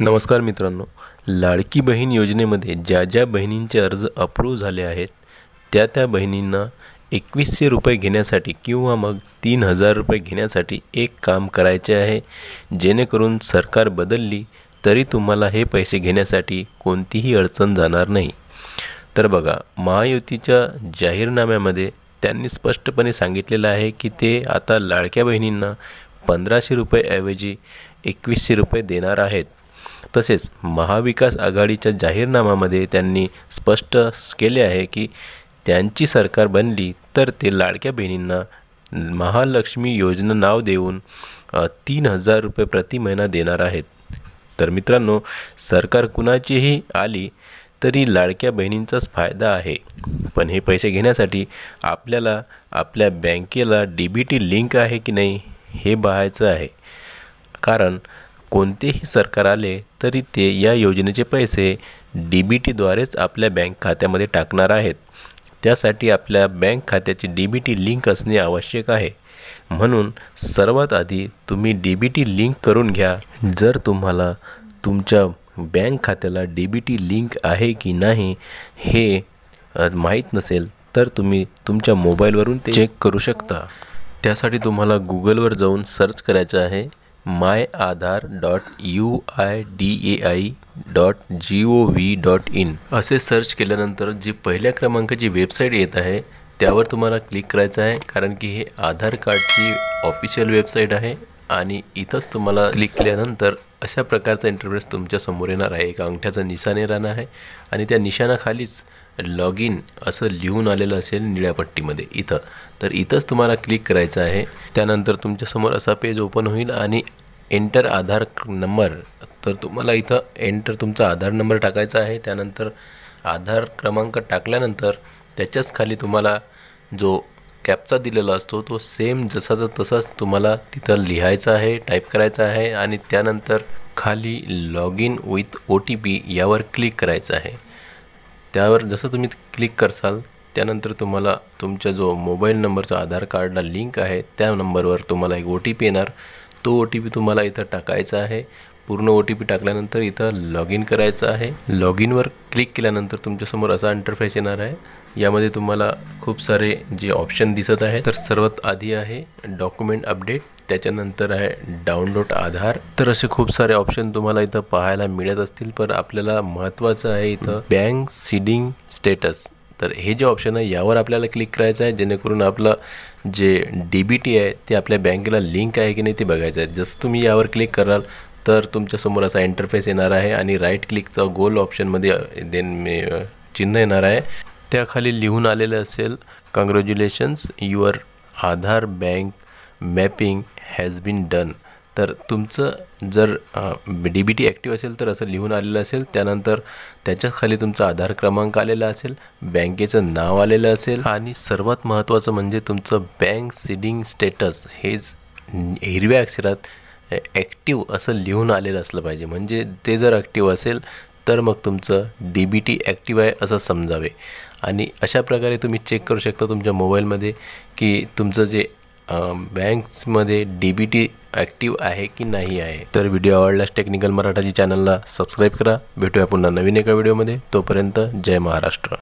नमस्कार मित्रांनो, लाडकी बहीण योजनेमध्ये ज्या ज्या बहिणींचे अर्ज अप्रूव्ह झाले आहेत त्या बहिणींना 2100 रुपये घेण्यासाठी किंवा मग 3000 रुपये घेण्यासाठी एक काम करायचे आहे, जेणेकरून सरकार बदलली तरी तुम्हाला हे पैसे घेण्यासाठी कोणतीही अडचण जाणार नाही। तर बघा, महायुतीच्या जाहीरनाम्यामध्ये त्यांनी स्पष्टपणे सांगितलेलं आहे की ते आता लाडक्या बहिणींना 1500 रुपये ऐवजी 2100 रुपये देणार आहेत। तसेच महाविकास आघाडीच्या जाहीरनाम्यामध्ये त्यांनी स्पष्ट केले आहे की त्यांची सरकार बनली तर ते लाडक्या बहिणींना महालक्ष्मी योजना नाव देऊन 3000 रुपये प्रति महिना देणार आहेत। तर मित्रांनो, सरकार कुणाचीही आली तरी लाडक्या बहिणींचाच फायदा आहे, पण हे पैसे घेण्यासाठी आपल्याला आपल्या बँकेला DBT लिंक आहे की नाही हे पाहायचं आहे। कारण कोणतेही सरकार आले तरी ते या योजनेचे पैसे DBT द्वारेच आपल्या बँक खात्यामध्ये टाकणार आहेत। त्यासाठी आपल्या बँक खात्याची DBT लिंक असणे आवश्यक आहे। म्हणून सर्वात आधी तुम्ही DBT लिंक करून घ्या। जर तुम्हाला तुमच्या बँक खात्याला DBT लिंक आहे की नाही हे माहीत नसेल तर तुम्ही तुमच्या मोबाईलवरून ते चेक करू शकता। त्यासाठी तुम्हाला गूगलवर जाऊन सर्च करायचं आहे myaadhar.uidai.gov.in असे सर्च केल्यानंतर जी पहिल्या क्रमांकाची वेबसाईट येत आहे त्यावर तुम्हाला क्लिक करायचं आहे, कारण की हे आधार कार्डची ऑफिशियल वेबसाईट आहे। आणि इथंच तुम्हाला क्लिक केल्यानंतर अशा प्रकारचा इंटरफेस तुमच्या समोर येणार आहे। एक अंगठ्याचं निशाण येणार आहे आणि त्या निशाणाखालीच लॉग इन असं लिहून आलेलं असेल निळ्या पट्टीमध्ये इथं। तर इथंच तुम्हाला क्लिक करायचं आहे। त्यानंतर तुमच्यासमोर असा पेज ओपन होईल आणि एंटर आधार नंबर, तर तुम्हाला इथं एंटर तुमचा आधार नंबर टाकायचा आहे। त्यानंतर आधार क्रमांक टाकल्यानंतर त्याच्याच खाली तुम्हाला जो कॅप्चा दिलेला असतो तो सेम जसाचा तसाच तुम्हाला तिथं लिहायचा आहे, टाईप करायचा आहे आणि त्यानंतर खाली लॉग इन विथ OTP यावर क्लिक करायचं आहे। त्यावर जसं तुम्ही क्लिक करसाल त्यानंतर तुम्हाला तुमचा जो मोबाईल नंबरचा आधार कार्डला लिंक आहे त्या नंबरवर तुम्हाला एक OTP येणार। तो OTP तुम्हाला इथं टाकायचा आहे। पूर्ण OTP टाकल्यानंतर इथं लॉग इन करायचं आहे। लॉग इनवर क्लिक केल्यानंतर तुमच्यासमोर असा इंटरफेस येणार आहे। यामध्ये तुम्हाला खूप सारे जे ऑप्शन दिसत आहे, तर सर्वात आधी आहे डॉक्युमेंट अपडेट, त्याच्यानंतर आहे डाउनलोड आधार। तर असे खूप सारे ऑप्शन तुम्हाला इथं पाहायला मिळत असतील, पण आपल्याला महत्त्वाचं आहे इथं बँक सीडिंग स्टेटस। तर हे जे ऑप्शन आहे यावर आपल्याला क्लिक करायचं आहे, जेणेकरून आपलं जे DBT आहे ते आपल्या बँकेला लिंक आहे की नाही ते बघायचं आहे। जसं तुम्ही यावर क्लिक कराल तर तुमच्यासमोर असा इंटरफेस येणार आहे आणि राईट क्लिकचा गोल ऑप्शनमध्ये चिन्ह येणार आहे। त्याखाली लिहून आलेलं असेल congratulations your Aadhaar bank mapping has been done. तर तुमचं जर DBT ॲक्टिव्ह असेल तर असं लिहून आलेलं असेल। त्यानंतर त्याच्या खाली तुमचा आधार क्रमांक आलेला असेल, बँकेचं नाव आलेलं असेल आणि सर्वात महत्त्वाचं म्हणजे तुमचं बँक सीडिंग स्टेटस हेच हिरव्या अक्षरात ॲक्टिव्ह असं लिहून आलेलं असलं पाहिजे। म्हणजे ते जर ॲक्टिव्ह असेल तर मग तुमचं DBT ॲक्टिव्ह आहे असं समजावे। आणि अशा प्रकारे तुम्ही चेक करू शकता तुमच्या मोबाईलमध्ये की तुमचं जे बँक्समध्ये DBT ॲक्टिव्ह आहे की नाही आहे। तर व्हिडिओ आवडल्यास टेक्निकल मराठाची चॅनलला सबस्क्राईब करा। भेटूया पुन्हा नवीन एका व्हिडिओमध्ये। तोपर्यंत जय महाराष्ट्र।